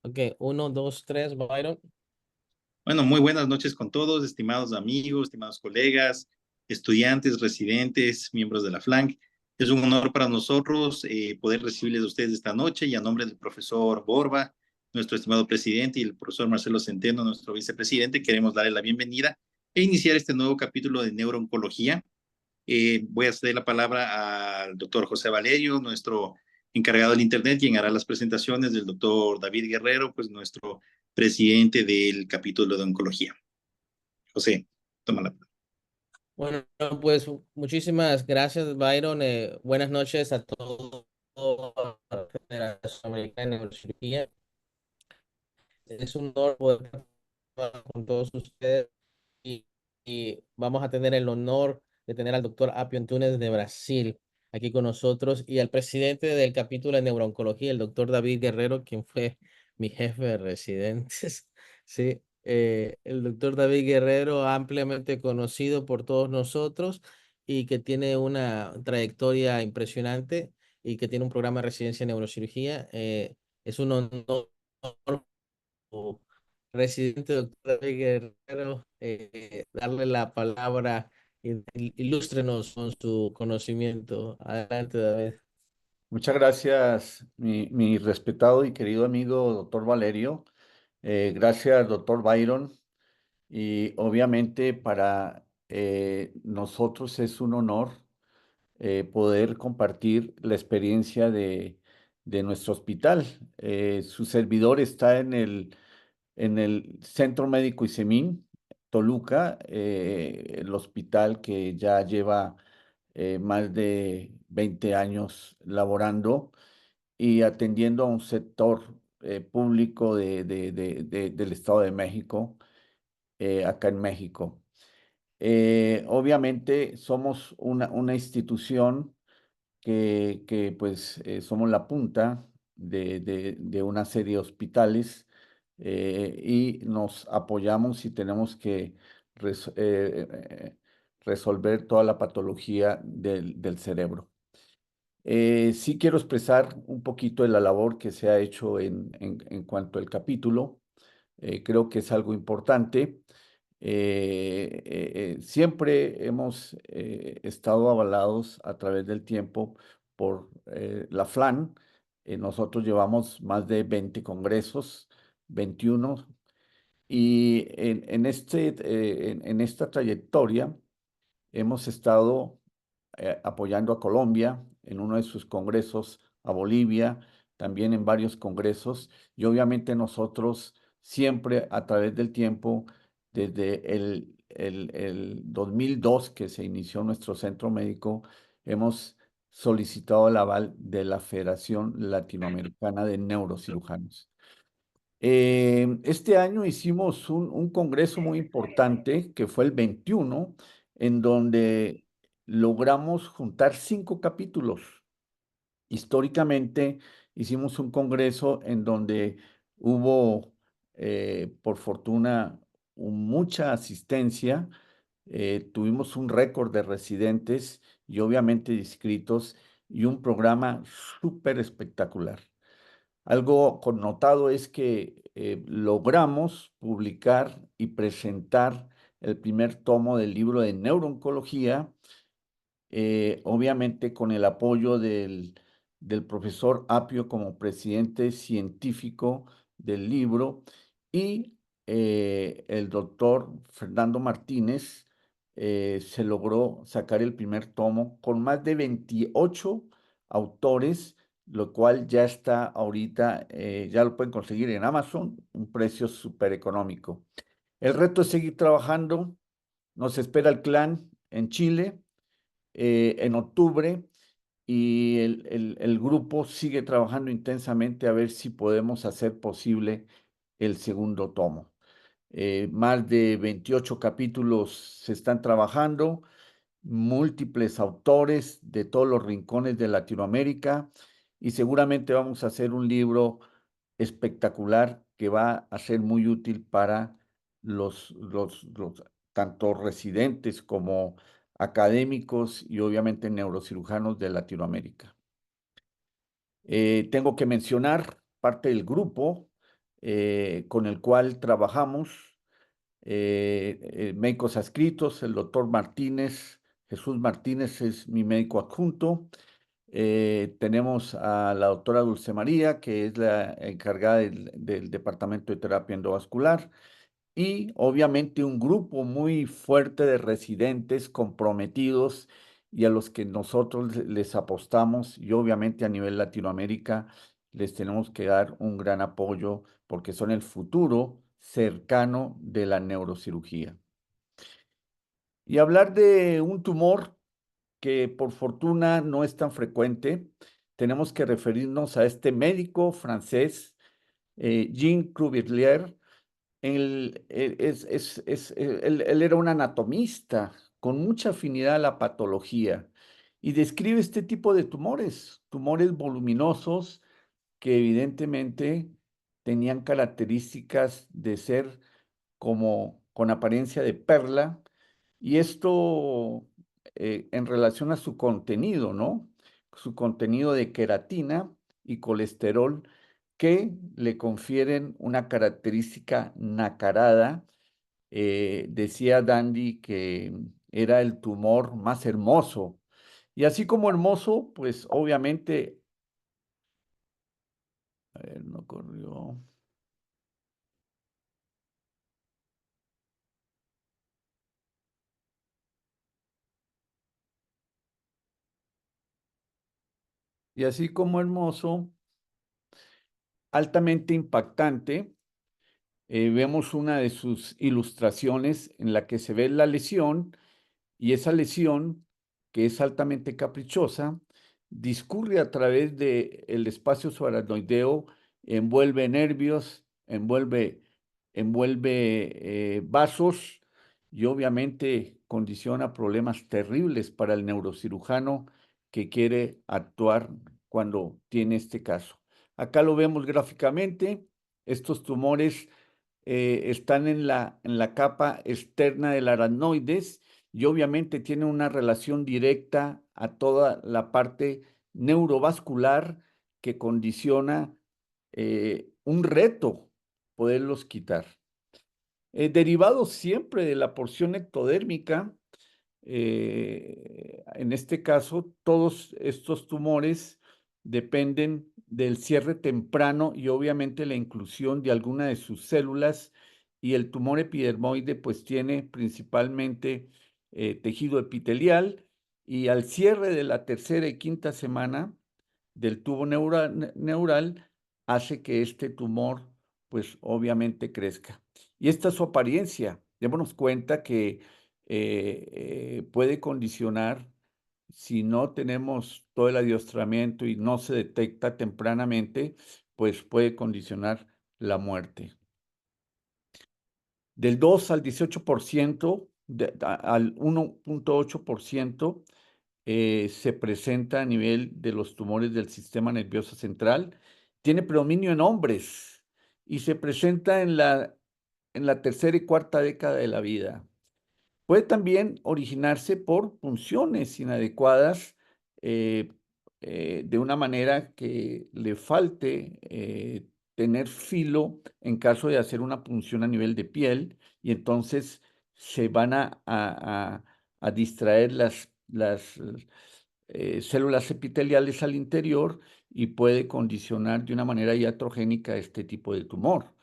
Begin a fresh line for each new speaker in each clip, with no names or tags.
Ok, uno, dos, tres, Byron.
Bueno, muy buenas noches con todos, estimados amigos, estimados colegas, estudiantes, residentes, miembros de la FLANC. Es un honor para nosotros poder recibirles a ustedes esta noche y a nombre del profesor Borba, nuestro estimado presidente, y el profesor Marcelo Centeno, nuestro vicepresidente, queremos darle la bienvenida e iniciar este nuevo capítulo de neurooncología. Voy a ceder la palabra al doctor José Valerio, nuestro encargado del Internet, quien hará las presentaciones del doctor David Guerrero, pues nuestro presidente del capítulo de oncología. José, toma la palabra.
Bueno, pues muchísimas gracias, Byron. Buenas noches a todos la Federación Americana de Neurocirugía. Es un honor poder trabajar con todos ustedes y, y vamos a tener el honor de tener al doctor Apio Antunes de Brasil aquí con nosotros y al presidente del capítulo de neurooncología, el doctor David Guerrero, quien fue mi jefe de residentes. Sí, el doctor David Guerrero, ampliamente conocido por todos nosotros y que tiene una trayectoria impresionante y que tiene un programa de residencia en neurocirugía. Es un honor, residente doctor David Guerrero, darle la palabra, ilústrenos con su conocimiento. Adelante, David.
Muchas gracias, mi respetado y querido amigo doctor Valerio. Gracias, doctor Byron. Y obviamente para nosotros es un honor poder compartir la experiencia de nuestro hospital. Su servidor está en el Centro Médico Isemín, Toluca, el hospital que ya lleva más de 20 años laborando y atendiendo a un sector público del Estado de México, acá en México. Obviamente somos una institución pues somos la punta de una serie de hospitales y nos apoyamos y tenemos que res- eh, eh, resolver toda la patología del cerebro. Sí quiero expresar un poquito de la labor que se ha hecho en cuanto al capítulo. Creo que es algo importante. Siempre hemos estado avalados a través del tiempo por la FLAN. Nosotros llevamos más de 20 congresos, 21, y en esta trayectoria hemos estado apoyando a Colombia en uno de sus congresos, a Bolivia, también en varios congresos, y obviamente nosotros siempre a través del tiempo, desde el 2002 que se inició nuestro centro médico, hemos solicitado el aval de la Federación Latinoamericana de Neurocirujanos. Este año hicimos un congreso muy importante, que fue el 21, en donde logramos juntar 5 capítulos. Históricamente hicimos un congreso en donde hubo, por fortuna, mucha asistencia. Tuvimos un récord de residentes y obviamente de inscritos y un programa súper espectacular. Algo connotado es que logramos publicar y presentar el primer tomo del libro de neurooncología, obviamente con el apoyo del profesor Apio como presidente científico del libro y el doctor Fernando Martínez. Se logró sacar el primer tomo con más de 28 autores, lo cual ya está ahorita, ya lo pueden conseguir en Amazon, un precio súper económico. El reto es seguir trabajando. Nos espera el clan en Chile en octubre, y el grupo sigue trabajando intensamente a ver si podemos hacer posible el segundo tomo. Más de 28 capítulos se están trabajando, múltiples autores de todos los rincones de Latinoamérica, y seguramente vamos a hacer un libro espectacular que va a ser muy útil para los tanto residentes como académicos y obviamente neurocirujanos de Latinoamérica. Tengo que mencionar parte del grupo. con el cual trabajamos, médicos adscritos, el doctor Martínez, Jesús Martínez es mi médico adjunto. Tenemos a la doctora Dulce María, que es la encargada del Departamento de Terapia Endovascular, y obviamente un grupo muy fuerte de residentes comprometidos y a los que nosotros les apostamos, y obviamente a nivel Latinoamérica les tenemos que dar un gran apoyo porque son el futuro cercano de la neurocirugía. Y hablar de un tumor que por fortuna no es tan frecuente, tenemos que referirnos a este médico francés, Jean Cuvier. Él era un anatomista con mucha afinidad a la patología y describe este tipo de tumores, tumores voluminosos que evidentemente tenían características de ser como con apariencia de perla, y esto en relación a su contenido, ¿no? Su contenido de queratina y colesterol que le confieren una característica nacarada. Decía Dandy que era el tumor más hermoso. Y así como hermoso, pues obviamente, a ver, no corrió. Y así como hermoso, altamente impactante. Vemos una de sus ilustraciones en la que se ve la lesión, y esa lesión, que es altamente caprichosa, discurre a través del espacio subaracnoideo, envuelve nervios, envuelve vasos, y obviamente condiciona problemas terribles para el neurocirujano que quiere actuar cuando tiene este caso. Acá lo vemos gráficamente. Estos tumores están en la capa externa del aracnoides, y obviamente tienen una relación directa a toda la parte neurovascular que condiciona un reto poderlos quitar. Derivados siempre de la porción ectodérmica, en este caso, todos estos tumores dependen del cierre temprano y obviamente la inclusión de alguna de sus células, y el tumor epidermoide pues tiene principalmente tejido epitelial, y al cierre de la tercera y quinta semana del tubo neural hace que este tumor pues obviamente crezca. Y esta es su apariencia. Démonos cuenta que puede condicionar, si no tenemos todo el adiestramiento y no se detecta tempranamente, pues puede condicionar la muerte. Del 2 al 18%, al 1.8%, se presenta a nivel de los tumores del sistema nervioso central. Tiene predominio en hombres y se presenta en la tercera y cuarta década de la vida. Puede también originarse por punciones inadecuadas, eh, de una manera que le falte tener filo en caso de hacer una punción a nivel de piel, y entonces se van a distraer las células epiteliales al interior, y puede condicionar de una manera iatrogénica este tipo de tumor.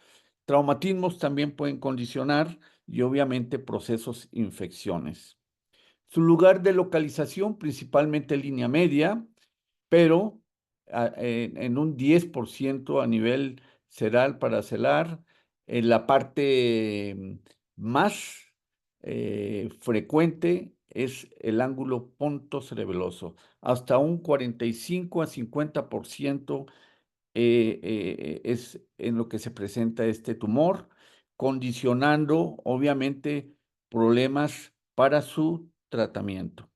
Traumatismos también pueden condicionar, y obviamente procesos infecciones. Su lugar de localización principalmente línea media, pero en un 10% a nivel cerebral paracelular. En la parte más frecuente es el ángulo pontocerebeloso, hasta un 45 a 50% es en lo que se presenta este tumor, condicionando obviamente problemas para su tratamiento.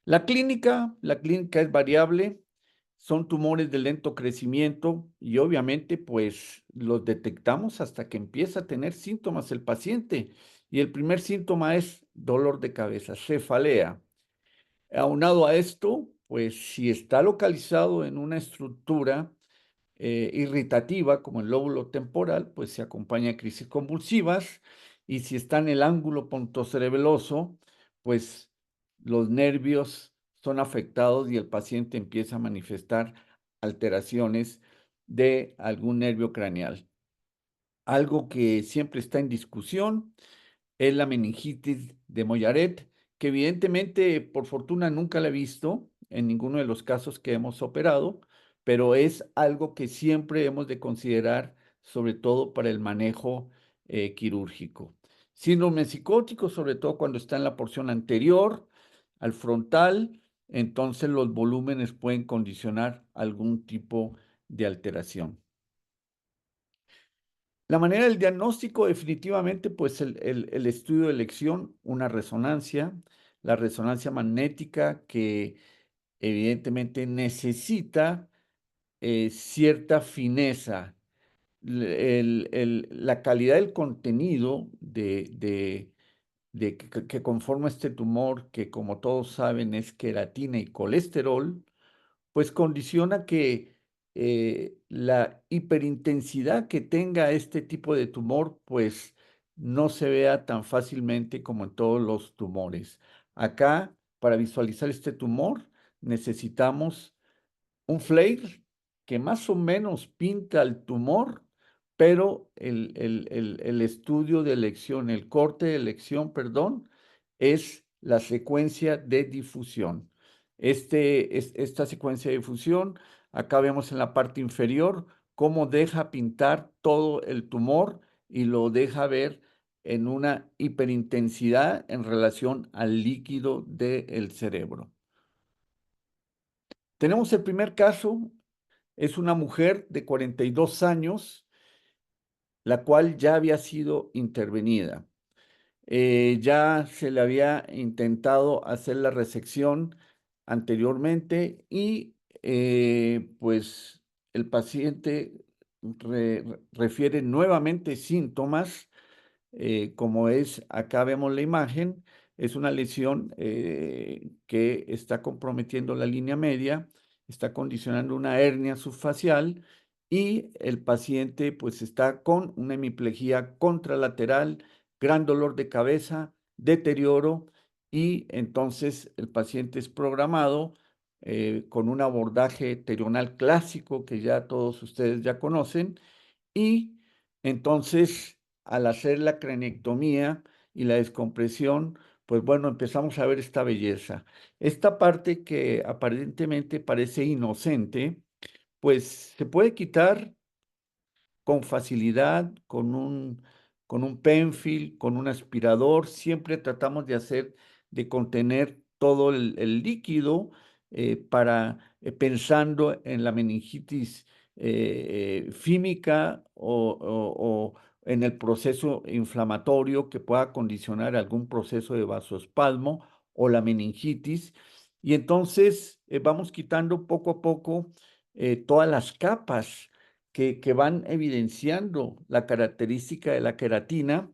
La clínica es variable, son tumores de lento crecimiento y obviamente pues los detectamos hasta que empieza a tener síntomas el paciente, y el primer síntoma es dolor de cabeza, cefalea. Aunado a esto, pues si está localizado en una estructura irritativa, como el lóbulo temporal, pues se acompaña de crisis convulsivas, y si está en el ángulo pontocerebeloso, pues los nervios son afectados y el paciente empieza a manifestar alteraciones de algún nervio craneal. Algo que siempre está en discusión es la meningitis de Mollaret, que evidentemente, por fortuna, nunca la he visto en ninguno de los casos que hemos operado, pero es algo que siempre hemos de considerar, sobre todo para el manejo quirúrgico. Síndrome psicótico, sobre todo cuando está en la porción anterior al frontal, entonces los volúmenes pueden condicionar algún tipo de alteración. La manera del diagnóstico, definitivamente, pues el estudio de elección, una resonancia, la resonancia magnética que evidentemente necesita cierta fineza. La calidad del contenido que conforma este tumor, que como todos saben es queratina y colesterol, pues condiciona que la hiperintensidad que tenga este tipo de tumor, pues no se vea tan fácilmente como en todos los tumores. Acá, para visualizar este tumor, necesitamos un flare que más o menos pinta el tumor, pero el estudio de elección, el corte de elección, perdón, es la secuencia de difusión. Esta secuencia de difusión, acá vemos en la parte inferior cómo deja pintar todo el tumor y lo deja ver en una hiperintensidad en relación al líquido del cerebro. Tenemos el primer caso, es una mujer de 42 años, la cual ya había sido intervenida. Ya se le había intentado hacer la resección anteriormente y pues el paciente refiere nuevamente síntomas como es, acá vemos la imagen, es una lesión que está comprometiendo la línea media, está condicionando una hernia subfacial y el paciente pues está con una hemiplegia contralateral, gran dolor de cabeza, deterioro y entonces el paciente es programado con un abordaje terional clásico que ya todos ustedes ya conocen y entonces, al hacer la craneectomía y la descompresión, pues bueno, empezamos a ver esta belleza. Esta parte que aparentemente parece inocente, pues se puede quitar con facilidad, con un penfil, con un aspirador. Siempre tratamos de hacer, de contener todo el líquido pensando en la meningitis fímica o en el proceso inflamatorio que pueda condicionar algún proceso de vasoespasmo o la meningitis. Y entonces vamos quitando poco a poco todas las capas que van evidenciando la característica de la queratina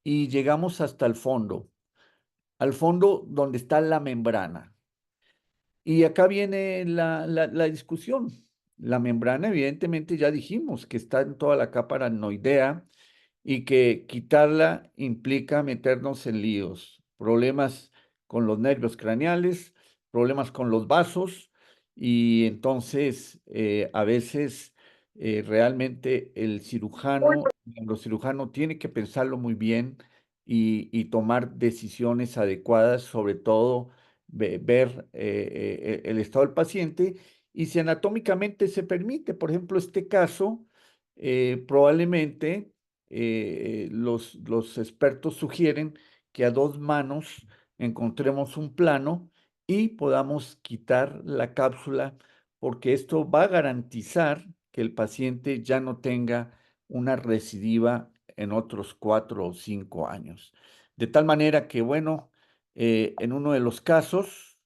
y llegamos hasta el fondo, al fondo donde está la membrana. Y acá viene la discusión. La membrana, evidentemente, ya dijimos que está en toda la capa aracnoidea y que quitarla implica meternos en líos, problemas con los nervios craneales, problemas con los vasos, y entonces a veces realmente el neurocirujano tiene que pensarlo muy bien y tomar decisiones adecuadas, sobre todo ver el estado del paciente y si anatómicamente se permite. Por ejemplo, este caso, probablemente los expertos sugieren que a dos manos encontremos un plano y podamos quitar la cápsula, porque esto va a garantizar que el paciente ya no tenga una recidiva en otros 4 o 5 años. De tal manera que, bueno, en uno de los casos,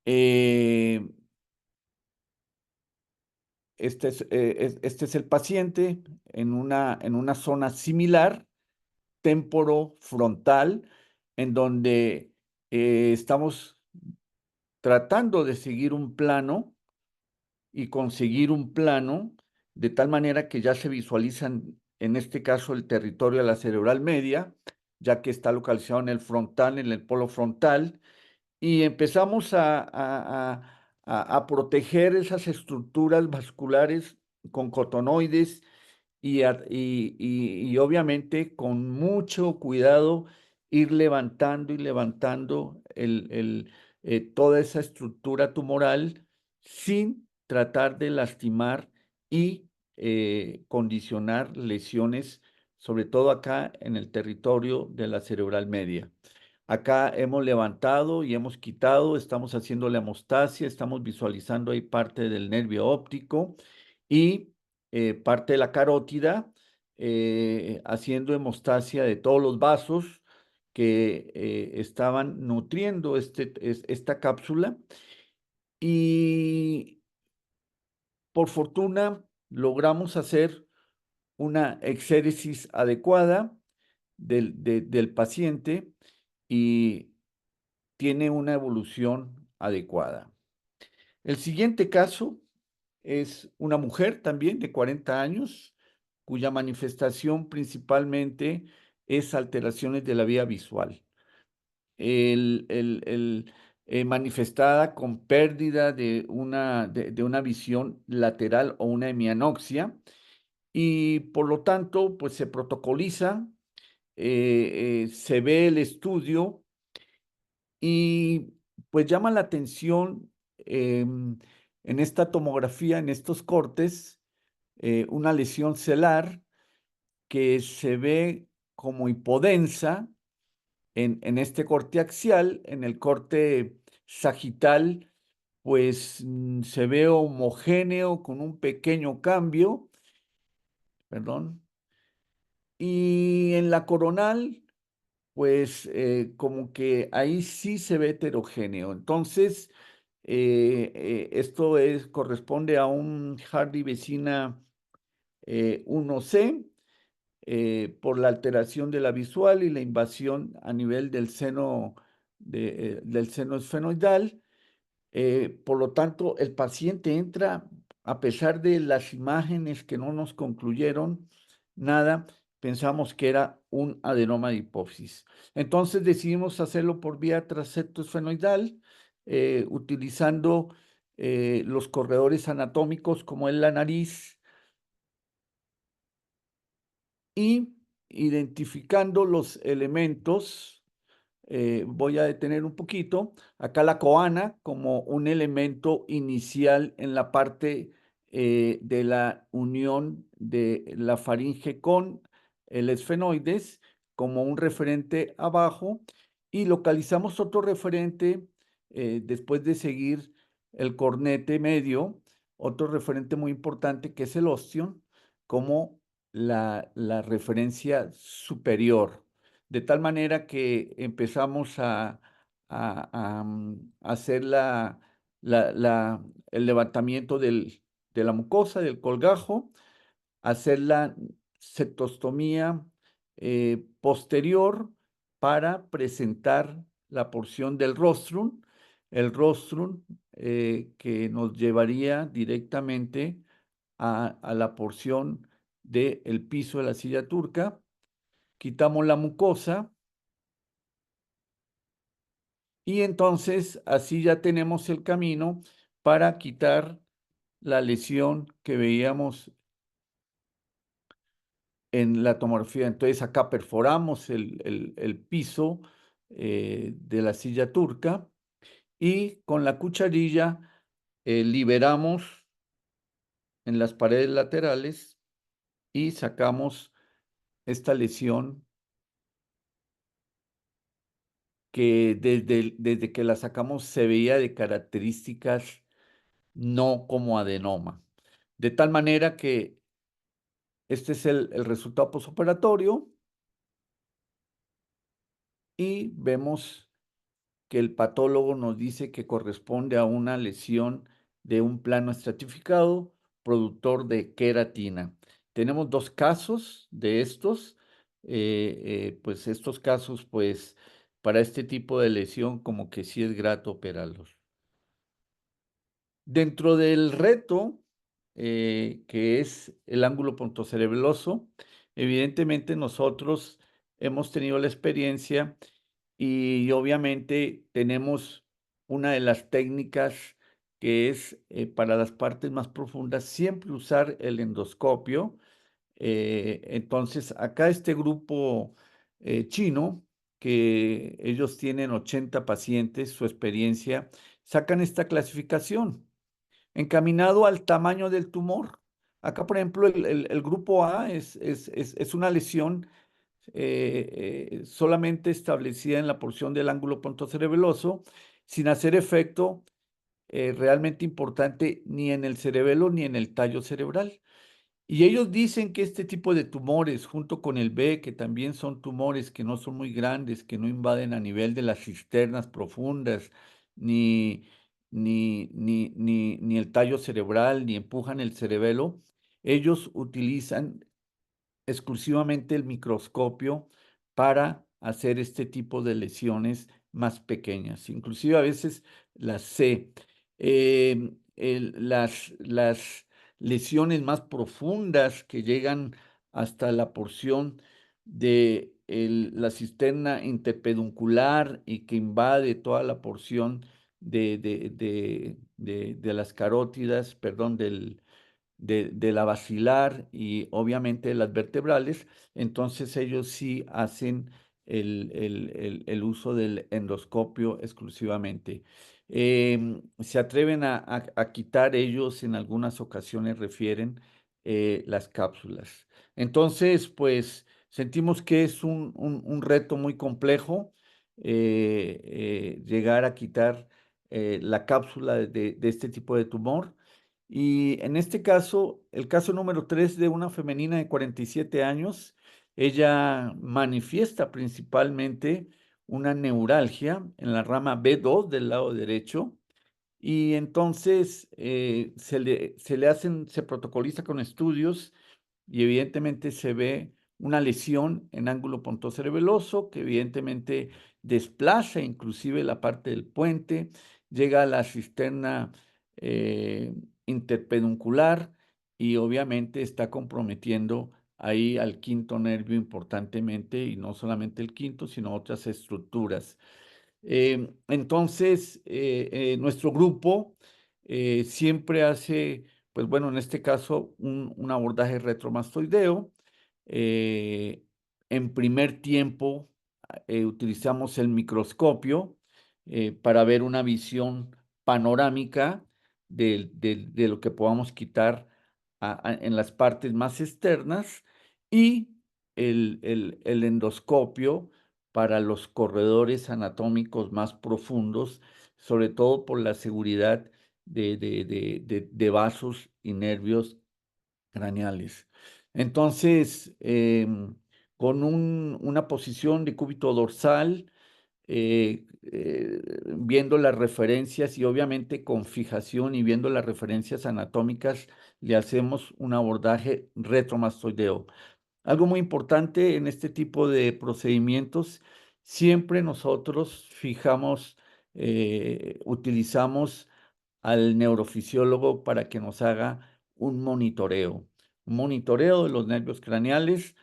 eh, este es el paciente en una zona similar, temporofrontal, en donde estamos tratando de seguir un plano y conseguir un plano de tal manera que ya se visualizan, en este caso, el territorio de la cerebral media, ya que está localizado en el frontal, en el polo frontal, y empezamos a proteger esas estructuras vasculares con cotonoides y obviamente con mucho cuidado ir levantando toda esa estructura tumoral sin tratar de lastimar y condicionar lesiones, sobre todo acá en el territorio de la cerebral media. Acá hemos levantado y hemos quitado, estamos haciendo la hemostasia, estamos visualizando ahí parte del nervio óptico y parte de la carótida, haciendo hemostasia de todos los vasos que estaban nutriendo esta cápsula. Y por fortuna logramos hacer una exéresis adecuada del paciente y tiene una evolución adecuada. El siguiente caso es una mujer también de 40 años, cuya manifestación principalmente es alteraciones de la vía visual. Manifestada con pérdida de una visión lateral o una hemianopsia, y por lo tanto, pues se protocoliza, se ve el estudio y pues llama la atención en esta tomografía, en estos cortes, una lesión celar que se ve como hipodensa en este corte axial. En el corte sagital, pues se ve homogéneo con un pequeño cambio, perdón, y en la coronal, pues como que ahí sí se ve heterogéneo. Entonces, esto corresponde a un Hardy-Vecina 1C, por la alteración de la visual y la invasión a nivel del seno, del seno esfenoidal. Por lo tanto, el paciente entra, a pesar de las imágenes que no nos concluyeron nada, pensamos que era un adenoma de hipófisis. Entonces decidimos hacerlo por vía transepto esfenoidal, utilizando los corredores anatómicos como es la nariz y identificando los elementos. Voy a detener un poquito. Acá la coana como un elemento inicial en la parte de la unión de la faringe con el esfenoides, como un referente abajo, y localizamos otro referente después de seguir el cornete medio, otro referente muy importante que es el ostión, como la referencia superior, de tal manera que empezamos a hacer el levantamiento de la mucosa, del colgajo, hacer la septostomía posterior para presentar la porción del rostrum, el rostrum que nos llevaría directamente a la porción del piso de la silla turca. Quitamos la mucosa y entonces así ya tenemos el camino para quitar la lesión que veíamos en la tomografía. Entonces acá perforamos el piso de la silla turca y con la cucharilla liberamos en las paredes laterales y sacamos esta lesión que desde que la sacamos se veía de características no como adenoma. De tal manera que este es el resultado posoperatorio y vemos que el patólogo nos dice que corresponde a una lesión de un plano estratificado productor de queratina. Tenemos dos casos de estos, pues estos casos, pues para este tipo de lesión como que sí es grato operarlos. Dentro del reto, que es el ángulo pontocerebeloso, evidentemente nosotros hemos tenido la experiencia y obviamente tenemos una de las técnicas que es para las partes más profundas, siempre usar el endoscopio. Entonces, acá este grupo chino, que ellos tienen 80 pacientes, su experiencia, sacan esta clasificación encaminado al tamaño del tumor. Acá, por ejemplo, el grupo A es una lesión solamente establecida en la porción del ángulo pontocerebeloso, sin hacer efecto realmente importante ni en el cerebelo ni en el tallo cerebral. Y ellos dicen que este tipo de tumores, junto con el B, que también son tumores que no son muy grandes, que no invaden a nivel de las cisternas profundas, ni, ni el tallo cerebral, ni empujan el cerebelo, ellos utilizan exclusivamente el microscopio para hacer este tipo de lesiones más pequeñas, inclusive a veces las C. Las lesiones más profundas que llegan hasta la porción de la cisterna interpeduncular y que invade toda la porción de las carótidas, perdón, de la basilar y obviamente de las vertebrales, entonces ellos sí hacen el uso del endoscopio exclusivamente. Se atreven a quitar ellos, en algunas ocasiones refieren las cápsulas. Entonces, pues sentimos que es un reto muy complejo llegar a quitar la cápsula de este tipo de tumor. Y en este caso, el caso número 3 de una femenina de 47 años, ella manifiesta principalmente una neuralgia en la rama B2 del lado derecho y entonces se protocoliza con estudios y evidentemente se ve una lesión en ángulo pontocerebeloso que evidentemente desplaza inclusive la parte del puente, llega a la cisterna eh, interpeduncular y obviamente está comprometiendo ahí al quinto nervio importantemente y no solamente el quinto, sino otras estructuras. Entonces, nuestro grupo siempre hace, pues bueno, en este caso, un abordaje retromastoideo. Eh, en primer tiempo, utilizamos el microscopio para ver una visión panorámica de lo que podamos quitar en las partes más externas y el endoscopio para los corredores anatómicos más profundos, sobre todo por la seguridad de vasos y nervios craneales. Entonces, con una posición de cúbito dorsal, viendo las referencias y obviamente con fijación y viendo las referencias anatómicas, le hacemos un abordaje retromastoideo. Algo muy importante en este tipo de procedimientos, siempre nosotros utilizamos al neurofisiólogo para que nos haga un monitoreo de los nervios craneales.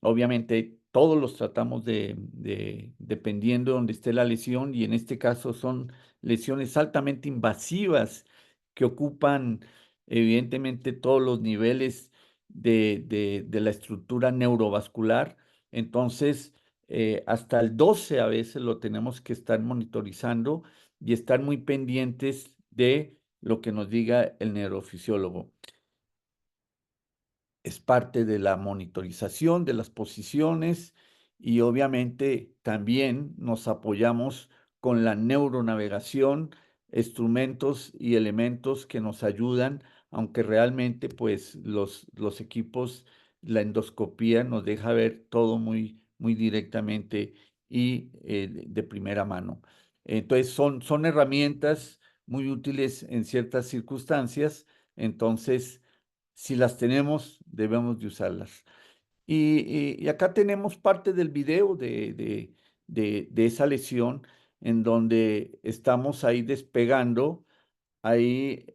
Obviamente todos los tratamos dependiendo de donde esté la lesión y en este caso son lesiones altamente invasivas que ocupan evidentemente todos los niveles de la estructura neurovascular. Entonces, hasta el 12 a veces lo tenemos que estar monitorizando y estar muy pendientes de lo que nos diga el neurofisiólogo. Es parte de la monitorización de las posiciones y obviamente también nos apoyamos con la neuronavegación, instrumentos y elementos que nos ayudan, aunque realmente pues los equipos, la endoscopía nos deja ver todo muy, muy directamente y de primera mano. Entonces son herramientas muy útiles en ciertas circunstancias, entonces si las tenemos, debemos de usarlas. Y acá tenemos parte del video de esa lesión en donde estamos ahí despegando ahí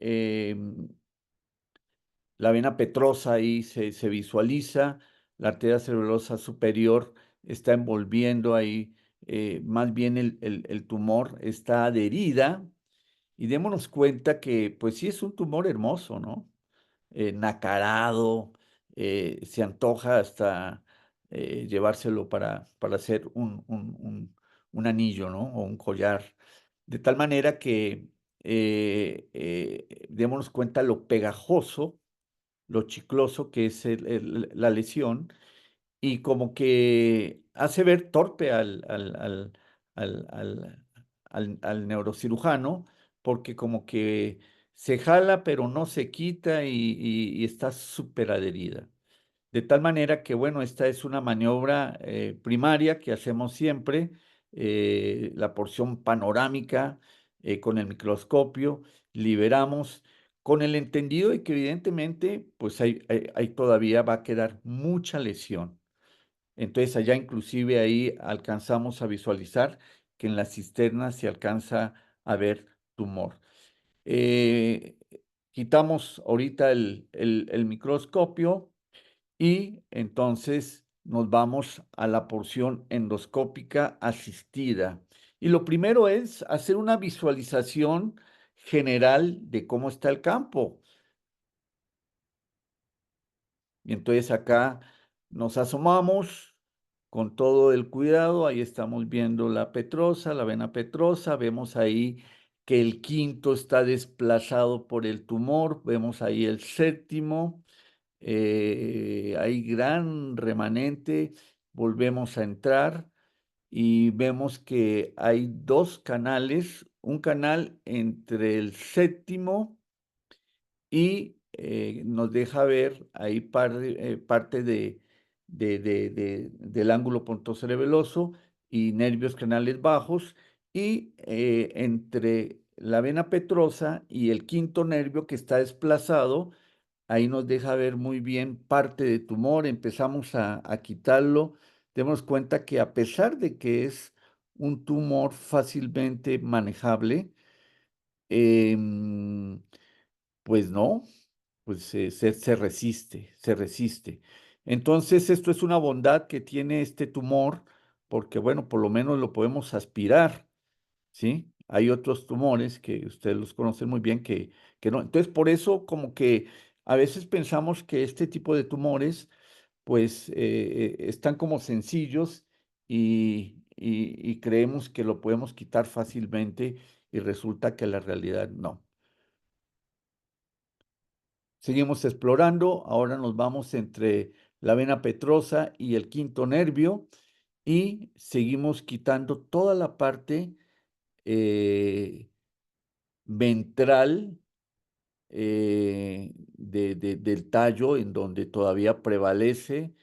la vena petrosa ahí se visualiza, la arteria cerebelosa superior está envolviendo ahí, más bien el tumor está adherida, y démonos cuenta que pues sí es un tumor hermoso, ¿no? Nacarado, se antoja hasta llevárselo para hacer un anillo, ¿no? O un collar. De tal manera que démonos cuenta lo pegajoso, lo chicloso que es la lesión, y como que hace ver torpe al, al, al neurocirujano, porque como que se jala, pero no se quita y está súper adherida. De tal manera que, bueno, esta es una maniobra primaria que hacemos siempre, la porción panorámica con el microscopio, liberamos con el entendido de que evidentemente, pues hay todavía va a quedar mucha lesión. Entonces allá inclusive ahí alcanzamos a visualizar que en la cisterna se alcanza a ver tumor. Eh, Quitamos ahorita el microscopio y entonces nos vamos a la porción endoscópica asistida. Y lo primero es hacer una visualización general de cómo está el campo. Y entonces acá nos asomamos con todo el cuidado, ahí estamos viendo la petrosa, la vena petrosa, vemos ahí que el quinto está desplazado por el tumor, vemos ahí el séptimo, hay gran remanente, volvemos a entrar y vemos que hay dos canales, un canal entre el séptimo y nos deja ver ahí parte del ángulo pontocerebeloso y nervios craneales bajos, y entre la vena petrosa y el quinto nervio que está desplazado, ahí nos deja ver muy bien parte de tumor, empezamos a quitarlo, demos cuenta que a pesar de que es un tumor fácilmente manejable, em, pues no, pues se resiste, se resiste. Entonces, esto es una bondad que tiene este tumor, porque, bueno, por lo menos lo podemos aspirar, ¿sí? Hay otros tumores que ustedes los conocen muy bien que no. Entonces, por eso como que a veces pensamos que este tipo de tumores, pues, están como sencillos y creemos que lo podemos quitar fácilmente y resulta que la realidad no. Seguimos explorando, ahora nos vamos entre la vena petrosa y el quinto nervio y seguimos quitando toda la parte eh, ventral del tallo en donde todavía prevalece.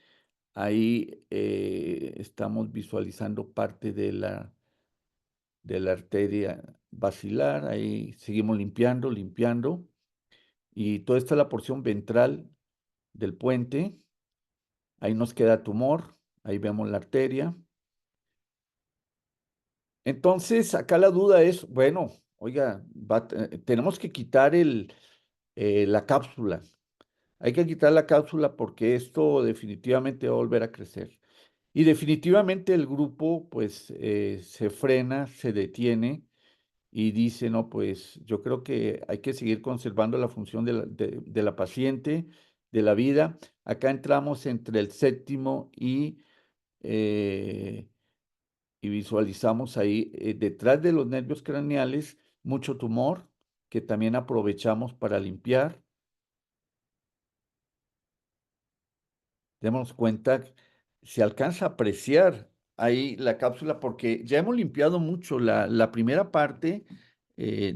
Ahí estamos visualizando parte de la arteria basilar, ahí seguimos limpiando, limpiando, y toda esta es la porción ventral del puente. Ahí nos queda tumor, ahí vemos la arteria. Entonces, acá la duda es, bueno, oiga, tenemos que quitar la cápsula. Hay que quitar la cápsula porque esto definitivamente va a volver a crecer. Y definitivamente el grupo, pues, se frena, se detiene y dice, no, pues, yo creo que hay que seguir conservando la función de la paciente, de la vida. Acá entramos entre el séptimo eh, y visualizamos ahí detrás de los nervios craneales mucho tumor que también aprovechamos para limpiar. Demos cuenta, se alcanza a apreciar ahí la cápsula porque ya hemos limpiado mucho. La primera parte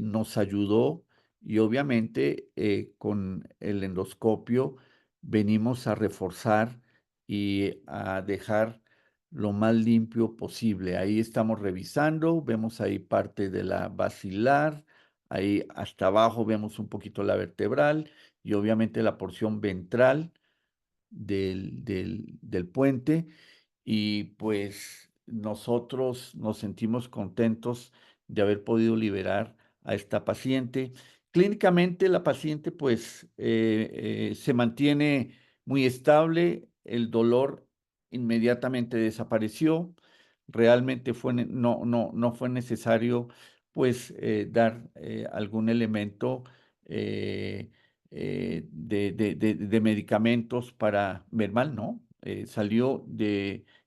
nos ayudó y obviamente con el endoscopio venimos a reforzar y a dejar lo más limpio posible. Ahí estamos revisando, vemos ahí parte de la basilar, ahí hasta abajo vemos un poquito la vertebral y obviamente la porción ventral del puente, y pues nosotros nos sentimos contentos de haber podido liberar a esta paciente. Clínicamente la paciente pues se mantiene muy estable, el dolor inmediatamente desapareció, realmente no fue necesario pues dar algún elemento de medicamentos para ver mal, ¿no? Salió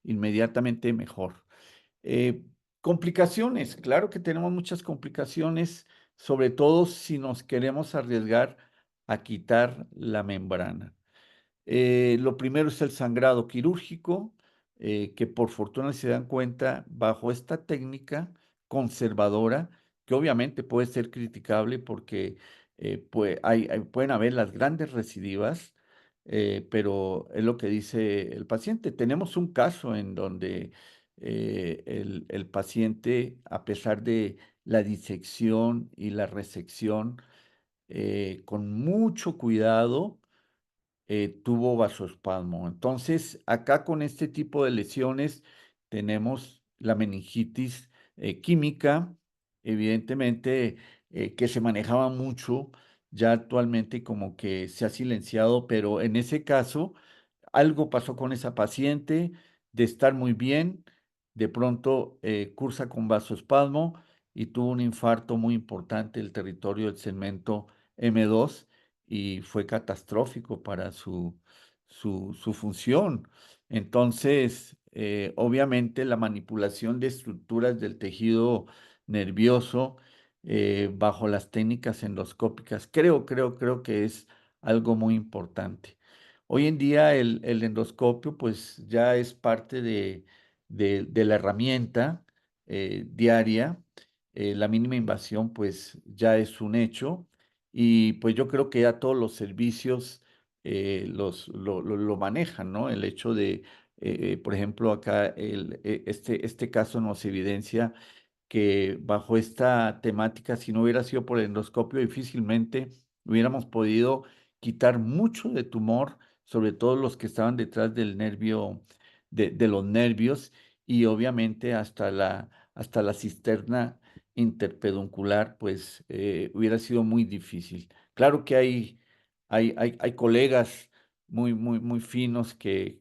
inmediatamente mejor. Eh, Complicaciones, claro que tenemos muchas complicaciones, sobre todo si nos queremos arriesgar a quitar la membrana. Lo primero es el sangrado quirúrgico, que por fortuna si se dan cuenta, bajo esta técnica conservadora, que obviamente puede ser criticable porque pueden haber las grandes recidivas, pero es lo que dice el paciente. Tenemos un caso en donde el paciente, a pesar de la disección y la resección, con mucho cuidado, tuvo vasoespasmo. Entonces, acá con este tipo de lesiones tenemos la meningitis química, evidentemente que se manejaba mucho, ya actualmente como que se ha silenciado, pero en ese caso algo pasó con esa paciente de estar muy bien, de pronto cursa con vasoespasmo y tuvo un infarto muy importante del territorio del segmento M2 y fue catastrófico para su función. Entonces, obviamente la manipulación de estructuras del tejido nervioso bajo las técnicas endoscópicas, creo que es algo muy importante. Hoy en día el endoscopio pues ya es parte de la herramienta diaria. La mínima invasión pues ya es un hecho y pues yo creo que ya todos los servicios lo manejan, ¿no? El hecho de, por ejemplo, acá este caso nos evidencia que bajo esta temática, si no hubiera sido por el endoscopio, difícilmente hubiéramos podido quitar mucho de tumor, sobre todo los que estaban detrás del nervio, de los nervios, y obviamente hasta la cisterna interpeduncular, pues hubiera sido muy difícil. Claro que hay colegas muy finos que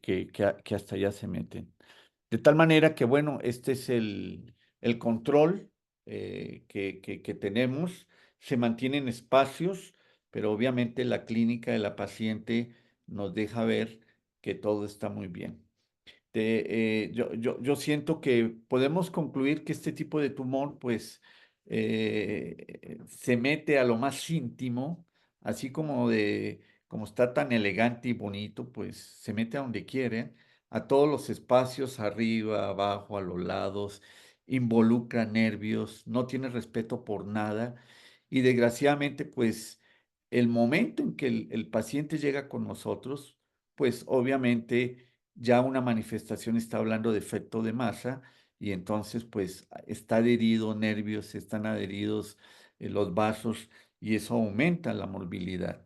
hasta allá se meten. De tal manera que, bueno, este es el control que tenemos. Se mantienen espacios, pero obviamente la clínica de la paciente nos deja ver que todo está muy bien. Yo siento que podemos concluir que este tipo de tumor, pues, se mete a lo más íntimo, así como está tan elegante y bonito, pues se mete a donde quiere, a todos los espacios, arriba, abajo, a los lados, involucra nervios, no tiene respeto por nada y desgraciadamente, pues, el momento en que el paciente llega con nosotros, pues obviamente ya una manifestación está hablando de efecto de masa y entonces pues está adherido nervios, están adheridos los vasos y eso aumenta la morbilidad.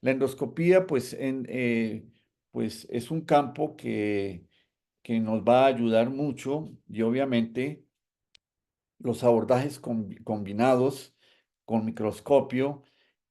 La endoscopía pues es un campo que nos va a ayudar mucho y obviamente los abordajes combinados con microscopio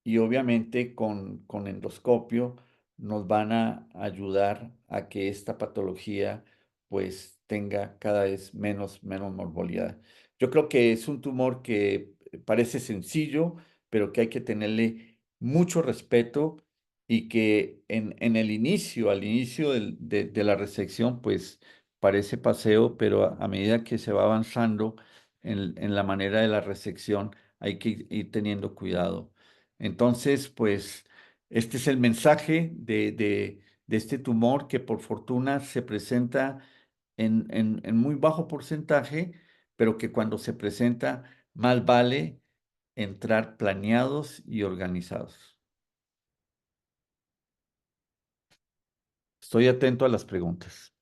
y obviamente con endoscopio nos van a ayudar a que esta patología pues tenga cada vez menos morbilidad. Yo creo que es un tumor que parece sencillo, pero que hay que tenerle mucho respeto y que en el inicio, al inicio de la resección, pues parece paseo, pero a medida que se va avanzando, en la manera de la resección hay que ir teniendo cuidado. Entonces, pues, este es el mensaje de este tumor que por fortuna se presenta en muy bajo porcentaje, pero que cuando se presenta, más vale entrar planeados y organizados. Estoy atento a las preguntas.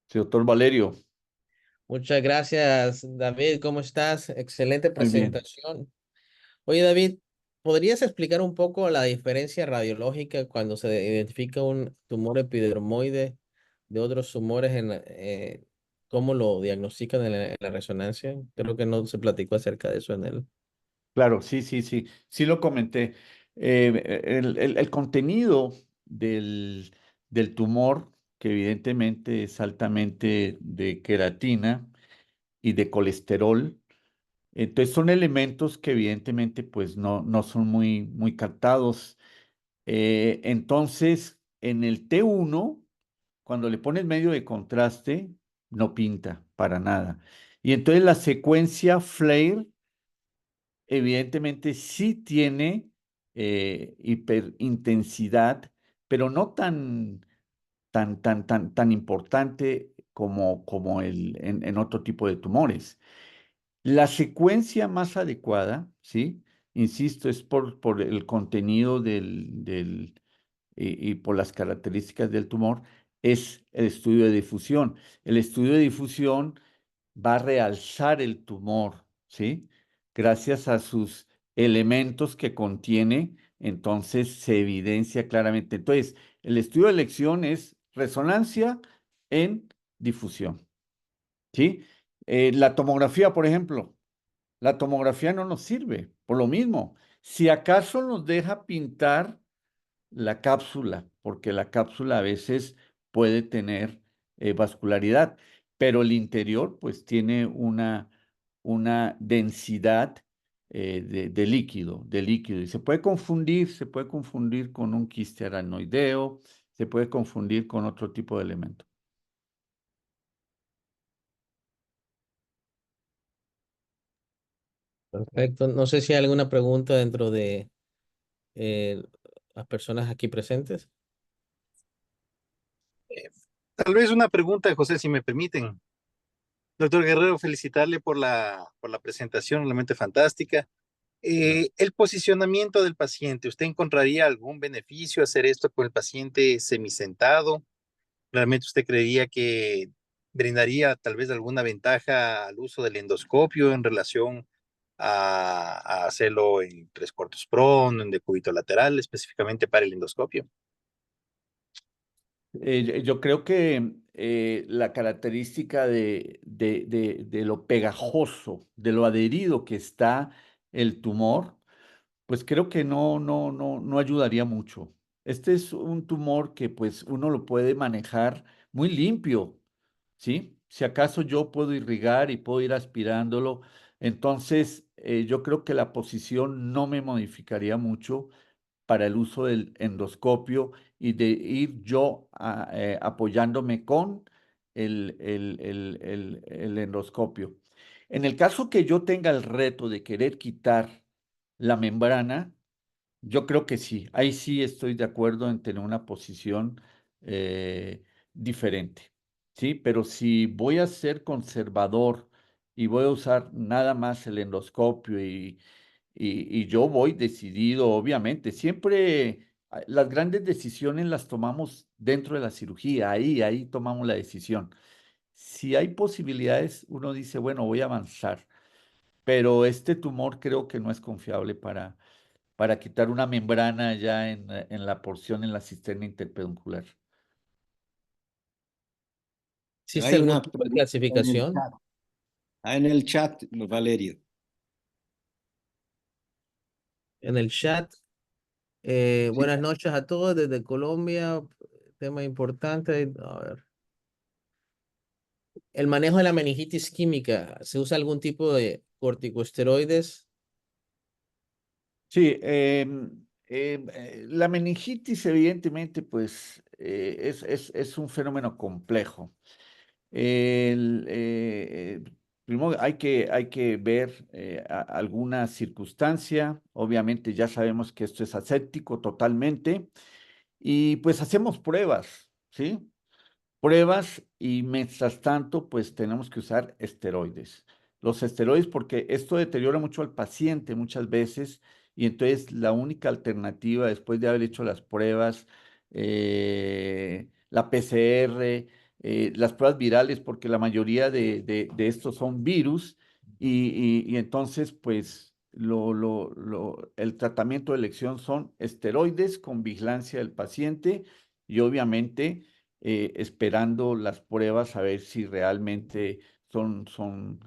Sí, doctor Valerio,
Muchas gracias, David. ¿Cómo estás? Excelente
muy bien.
presentación. Oye, David, ¿podrías explicar un poco la diferencia radiológica cuando se identifica un tumor epidermoide de otros tumores cómo lo diagnostican en la resonancia. Creo que no se platicó acerca de eso en el...
Claro, sí, sí, sí, sí lo comenté. El contenido del tumor, que evidentemente es altamente de queratina y de colesterol, entonces son elementos que evidentemente pues no son muy captados. Entonces, en el T1, cuando le pones medio de contraste, no pinta para nada. Y entonces la secuencia FLAIR evidentemente sí tiene hiperintensidad, pero no tan importante como en otro tipo de tumores. La secuencia más adecuada, ¿sí? Insisto, es por el contenido y por las características del tumor, es el estudio de difusión. El estudio de difusión va a realzar el tumor, ¿sí? Gracias a sus elementos que contiene, entonces se evidencia claramente. Entonces, el estudio de elección es resonancia en difusión, ¿sí? La tomografía, por ejemplo, la tomografía no nos sirve, por lo mismo. Si acaso nos deja pintar la cápsula, porque la cápsula a veces puede tener vascularidad, pero el interior pues tiene una densidad de líquido, y se puede confundir con un quiste aracnoideo, se puede confundir con otro tipo de elemento.
Perfecto. No sé si hay alguna pregunta dentro de eh, las personas aquí presentes.
Tal vez una pregunta, José, si me permiten. Doctor Guerrero, felicitarle por la presentación, realmente fantástica. El posicionamiento del paciente, ¿usted encontraría algún beneficio hacer esto con el paciente semisentado? ¿Realmente usted creería que brindaría tal vez alguna ventaja al uso del endoscopio en relación a hacerlo en tres cuartos prono, en decúbito lateral, específicamente para el endoscopio?
Yo creo que la característica de lo pegajoso, de lo adherido que está el tumor, pues creo que no ayudaría mucho. Este es un tumor que pues uno lo puede manejar muy limpio, ¿sí? Si acaso yo puedo irrigar y puedo ir aspirándolo, entonces yo creo que la posición no me modificaría mucho para el uso del endoscopio y de ir yo apoyándome con el endoscopio. En el caso que yo tenga el reto de querer quitar la membrana, yo creo que sí, ahí sí estoy de acuerdo en tener una posición eh, diferente, ¿sí? Pero si voy a ser conservador y voy a usar nada más el endoscopio y yo voy decidido, obviamente, siempre las grandes decisiones las tomamos dentro de la cirugía, ahí tomamos la decisión. Si hay posibilidades, uno dice, bueno, voy a avanzar, pero este tumor creo que no es confiable para quitar una membrana ya en la porción, en la cisterna interpeduncular.
¿Existe
Hay
algún
una
tipo de
pregunta en el
clasificación
chat. En el chat, Valerio.
en el chat?
Sí,
Buenas noches a todos desde Colombia. Tema importante. A ver. El manejo de la meningitis química. ¿Se usa algún tipo de corticosteroides?
Sí, la meningitis evidentemente pues es un fenómeno complejo. Primero hay que ver alguna circunstancia. Obviamente ya sabemos que esto es aséptico totalmente y pues hacemos pruebas, ¿sí? Pruebas y mientras tanto, pues tenemos que usar esteroides. Los esteroides porque esto deteriora mucho al paciente muchas veces y entonces la única alternativa después de haber hecho las pruebas, la PCR, las pruebas virales, porque la mayoría de estos son virus y entonces pues el tratamiento de elección son esteroides con vigilancia del paciente y obviamente esperando las pruebas a ver si realmente son, son,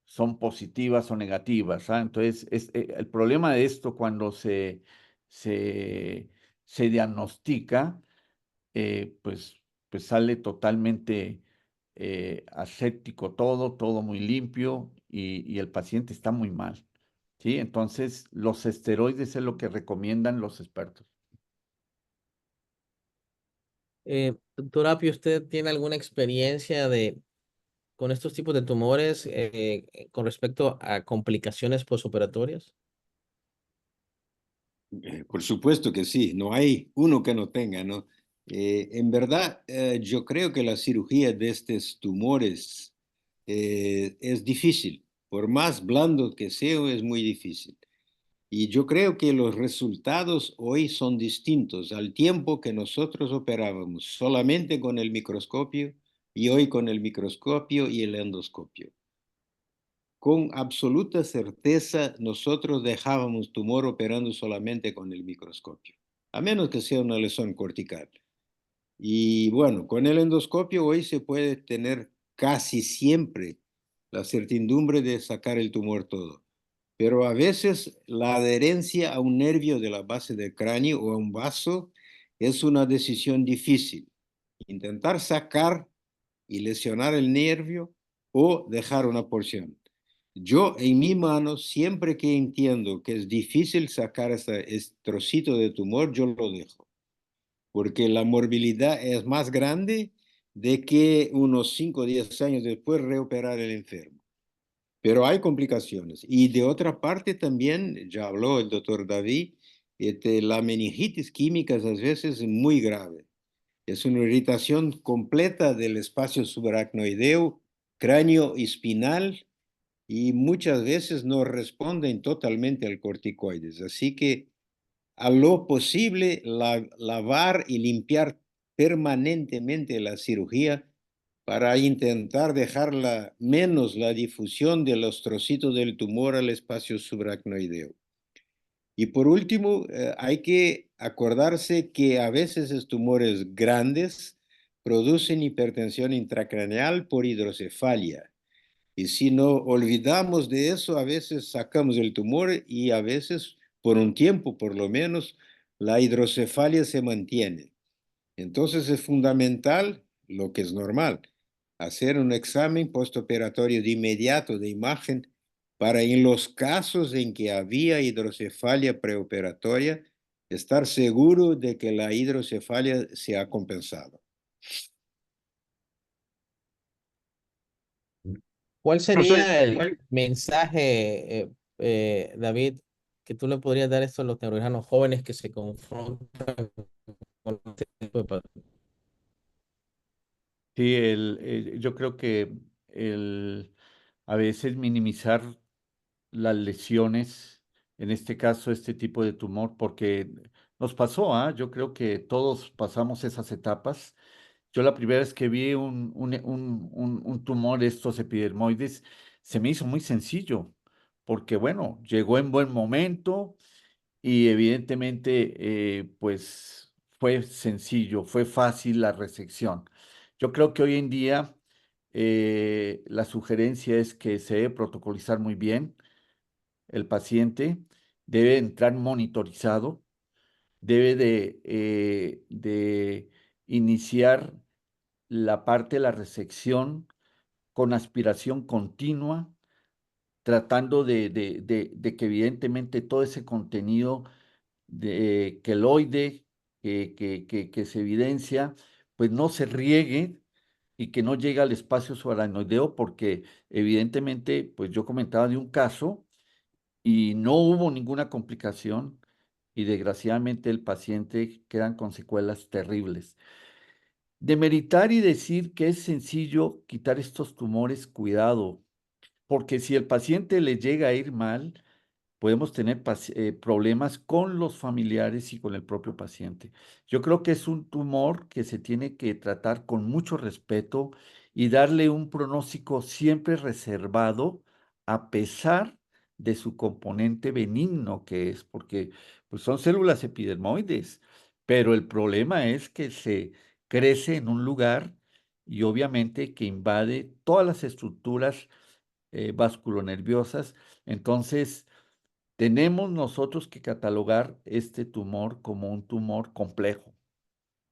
son positivas o negativas. ¿Ah? Entonces, el problema de esto cuando se, se diagnostica, pues sale totalmente aséptico todo, todo muy limpio y el paciente está muy mal. ¿Sí? Entonces, los esteroides es lo que recomiendan los expertos.
Doctor Apio, ¿usted tiene alguna experiencia con estos tipos de tumores con respecto a complicaciones posoperatorias?
Por supuesto que sí, no hay uno que no tenga, ¿no? En verdad, yo creo que la cirugía de estos tumores es difícil. Por más blando que sea, es muy difícil. Y yo creo que los resultados hoy son distintos al tiempo que nosotros operábamos solamente con el microscopio y hoy con el microscopio y el endoscopio. Con absoluta certeza nosotros dejábamos tumor operando solamente con el microscopio, a menos que sea una lesión cortical. Y bueno, con el endoscopio hoy se puede tener casi siempre la certidumbre de sacar el tumor todo. Pero a veces la adherencia a un nervio de la base del cráneo o a un vaso es una decisión difícil. Intentar sacar y lesionar el nervio o dejar una porción. Yo en mi mano, siempre que entiendo que es difícil sacar este trocito de tumor, yo lo dejo, porque la morbilidad es más grande de que unos 5 o 10 años después reoperar el enfermo. Pero hay complicaciones. Y de otra parte también, ya habló el doctor David, la meningitis química es a veces muy grave. Es una irritación completa del espacio subaracnoideo, cráneo y espinal, y muchas veces no responden totalmente al corticoides. Así que a lo posible lavar y limpiar permanentemente la cirugía para intentar dejar menos la difusión de los trocitos del tumor al espacio subaracnoideo. Y por último, hay que acordarse que a veces los tumores grandes producen hipertensión intracraneal por hidrocefalia. Y si no olvidamos de eso, a veces sacamos el tumor y a veces, por un tiempo por lo menos, la hidrocefalia se mantiene. Entonces es fundamental, lo que es normal, hacer un examen postoperatorio de inmediato de imagen para en los casos en que había hidrocefalia preoperatoria, estar seguro de que la hidrocefalia se ha compensado.
¿Cuál
Profesor,
sería el mensaje, David, que tú le podrías dar a estos los neurocirujanos jóvenes que se confrontan con este tipo de
Sí, yo creo que a veces minimizar las lesiones, en este caso este tipo de tumor, porque nos pasó, ¿ah? Yo creo que todos pasamos esas etapas. Yo la primera vez que vi un tumor, estos epidermoides, se me hizo muy sencillo, porque bueno, llegó en buen momento y evidentemente, pues fue sencillo, fue fácil la resección. Yo creo que hoy en día la sugerencia es que se debe protocolizar muy bien el paciente, debe entrar monitorizado, debe de iniciar la parte de la resección con aspiración continua, tratando de que evidentemente todo ese contenido de queloide que se evidencia, pues no se riegue y que no llegue al espacio subaracnoideo, porque evidentemente, pues yo comentaba de un caso y no hubo ninguna complicación y desgraciadamente el paciente quedan con secuelas terribles. Demeritar y decir que es sencillo quitar estos tumores, cuidado, porque si el paciente le llega a ir mal, podemos tener problemas con los familiares y con el propio paciente. Yo creo que es un tumor que se tiene que tratar con mucho respeto y darle un pronóstico siempre reservado, a pesar de su componente benigno que es, porque pues, son células epidermoides, pero el problema es crece en un lugar y obviamente que invade todas las estructuras vasculonerviosas. Entonces, tenemos nosotros que catalogar este tumor como un tumor complejo,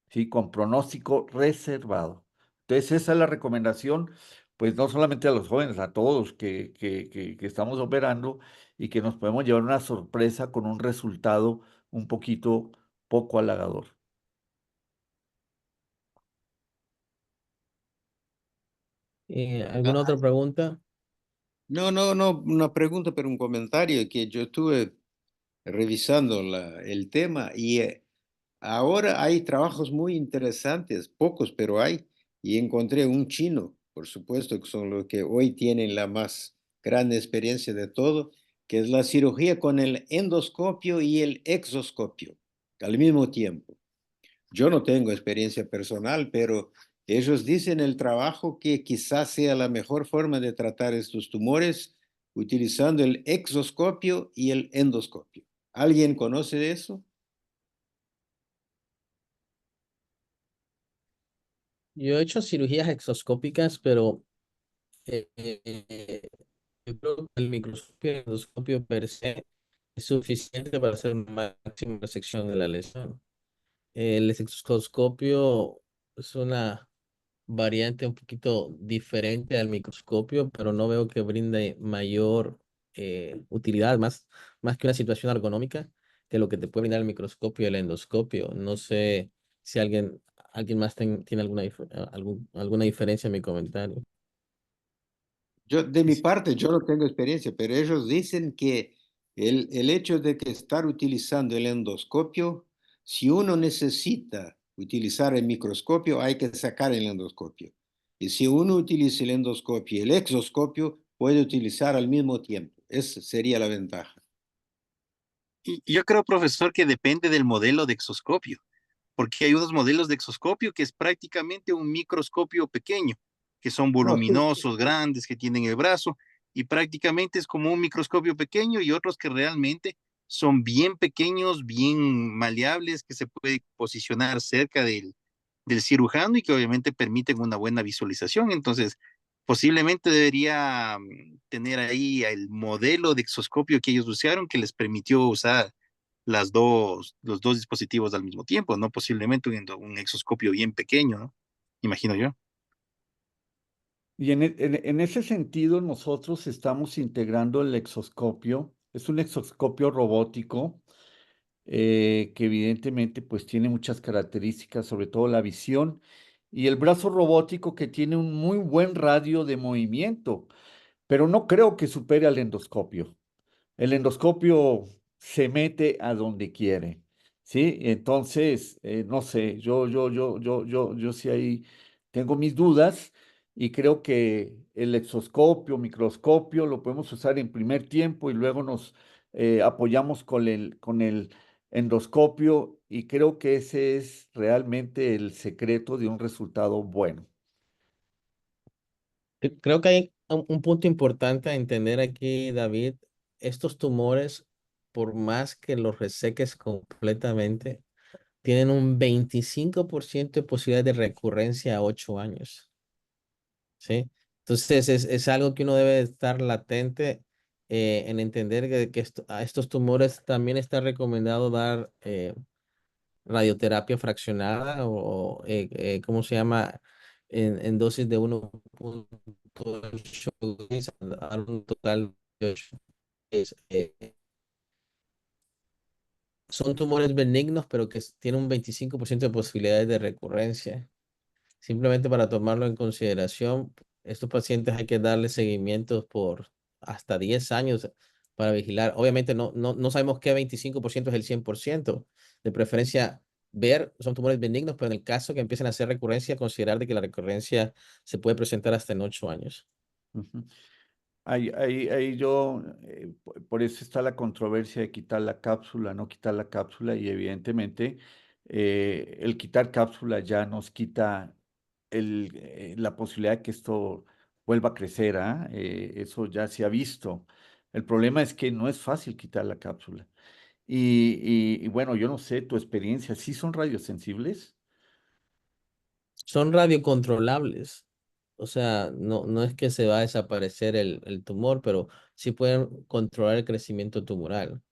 ¿sí? Con pronóstico reservado. Entonces, esa es la recomendación, pues no solamente a los jóvenes, a todos que estamos operando y que nos podemos llevar una sorpresa con un resultado un poquito poco halagador.
¿Alguna otra pregunta?
No, una pregunta, pero un comentario que yo estuve revisando el tema y ahora hay trabajos muy interesantes, pocos, pero hay, y encontré un chino, por supuesto, que son los que hoy tienen la más grande experiencia de todo, que es la cirugía con el endoscopio y el exoscopio al mismo tiempo. Yo no tengo experiencia personal, pero ellos dicen el trabajo que quizás sea la mejor forma de tratar estos tumores utilizando el exoscopio y el endoscopio. ¿Alguien conoce de eso?
Yo he hecho cirugías exoscópicas, pero yo creo que el microscopio y el endoscopio per se es suficiente para hacer una máxima resección de la lesión. El exoscopio es una variante un poquito diferente al microscopio, pero no veo que brinde mayor utilidad, más que una situación ergonómica, que lo que te puede brindar el microscopio y el endoscopio. No sé si alguien más tiene alguna diferencia en mi comentario.
Yo, de mi parte, yo no tengo experiencia, pero ellos dicen que el hecho de que estar utilizando el endoscopio, si uno necesita utilizar el microscopio, hay que sacar el endoscopio. Y si uno utiliza el endoscopio y el exoscopio, puede utilizar al mismo tiempo. Esa sería la ventaja.
Y yo creo, profesor, que depende del modelo de exoscopio, porque hay unos modelos de exoscopio que es prácticamente un microscopio pequeño, que son
No, sí,
voluminosos, grandes, que tienen el brazo, y prácticamente es como un microscopio pequeño, y otros que realmente son bien pequeños, bien maleables, que se puede posicionar cerca del cirujano y que obviamente permiten una buena visualización. Entonces, posiblemente debería tener ahí el modelo de exoscopio que ellos usaron que les permitió usar los dos dispositivos al mismo tiempo, ¿no? Posiblemente un exoscopio bien pequeño, ¿no? Imagino yo.
Y en ese sentido, nosotros estamos integrando el exoscopio. Es un exoscopio robótico que evidentemente pues tiene muchas características, sobre todo la visión, y el brazo robótico que tiene un muy buen radio de movimiento, pero no creo que supere al endoscopio. El endoscopio se mete a donde quiere, ¿sí? Entonces, no sé, yo sí ahí tengo mis dudas y creo que el exoscopio, microscopio, lo podemos usar en primer tiempo y luego nos apoyamos con el endoscopio y creo que ese es realmente el secreto de un resultado bueno.
Creo que hay un punto importante a entender aquí, David. Estos tumores, por más que los reseques completamente, tienen un 25% de posibilidad de recurrencia a 8 años, ¿sí? Entonces es algo que uno debe estar latente en entender que a estos tumores también está recomendado dar radioterapia fraccionada ¿cómo se llama? En dosis de 1,8 a un total de 8. Es, eh, Son tumores benignos, pero que tienen un 25% de posibilidades de recurrencia. Simplemente para tomarlo en consideración, estos pacientes hay que darles seguimientos por hasta 10 años para vigilar. Obviamente no sabemos qué 25% es el 100%. De preferencia, ver, son tumores benignos, pero en el caso que empiecen a hacer recurrencia, considerar de que la recurrencia se puede presentar hasta en 8 años.
Ujú. Ahí yo, por eso está la controversia de quitar la cápsula, no quitar la cápsula, y evidentemente el quitar cápsula ya nos quita la posibilidad de que esto vuelva a crecer, ¿ah? Eso ya se ha visto. El problema es que no es fácil quitar la cápsula. Y bueno, yo no sé tu experiencia, ¿sí son radiosensibles?
son radiocontrolables. O sea, no es que se va a desaparecer el tumor, pero sí pueden controlar el crecimiento tumoral.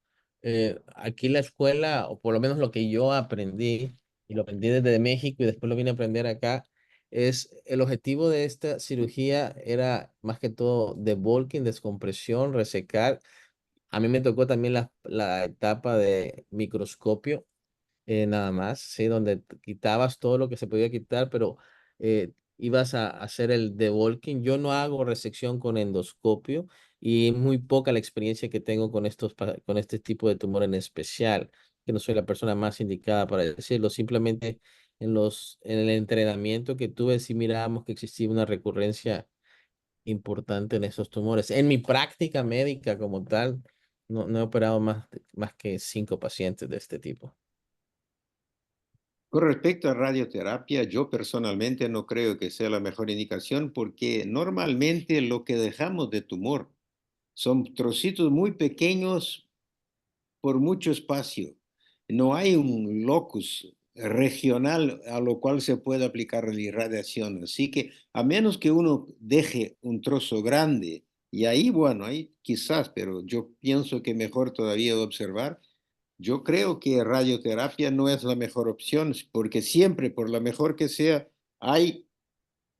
Aquí la escuela, o por lo menos lo que yo aprendí, y lo aprendí desde México y después lo vine a aprender acá, es el objetivo de esta cirugía era más que todo debulking, descompresión, resecar. A mí me tocó también la etapa de microscopio nada más, ¿sí? Donde quitabas todo lo que se podía quitar, pero ibas a hacer el debulking. Yo no hago resección con endoscopio y es muy poca la experiencia que tengo con con este tipo de tumor en especial, que no soy la persona más indicada para decirlo. Simplemente en el entrenamiento que tuve, sí mirábamos que existía una recurrencia importante en esos tumores. En mi práctica médica como tal, no he operado más que 5 pacientes de este tipo.
Con respecto a radioterapia, yo personalmente no creo que sea la mejor indicación porque normalmente lo que dejamos de tumor son trocitos muy pequeños por mucho espacio. No hay un locus regional a lo cual se pueda aplicar la irradiación. Así que a menos que uno deje un trozo grande, y ahí, bueno, ahí quizás, pero yo pienso que mejor todavía observar. Yo creo que radioterapia no es la mejor opción, porque siempre, por la mejor que sea, hay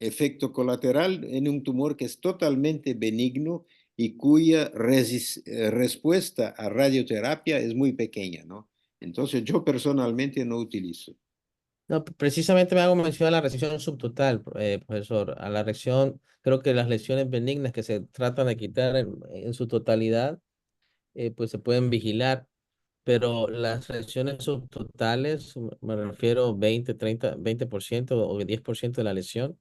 efecto colateral en un tumor que es totalmente benigno y cuya respuesta a radioterapia es muy pequeña, ¿no? Entonces yo personalmente no utilizo.
No, precisamente me hago mención a la resección subtotal, profesor. A la reacción, creo que las lesiones benignas que se tratan de quitar en su totalidad, pues se pueden vigilar, pero las lesiones subtotales, me refiero 20, 30, 20% o 10% de la lesión,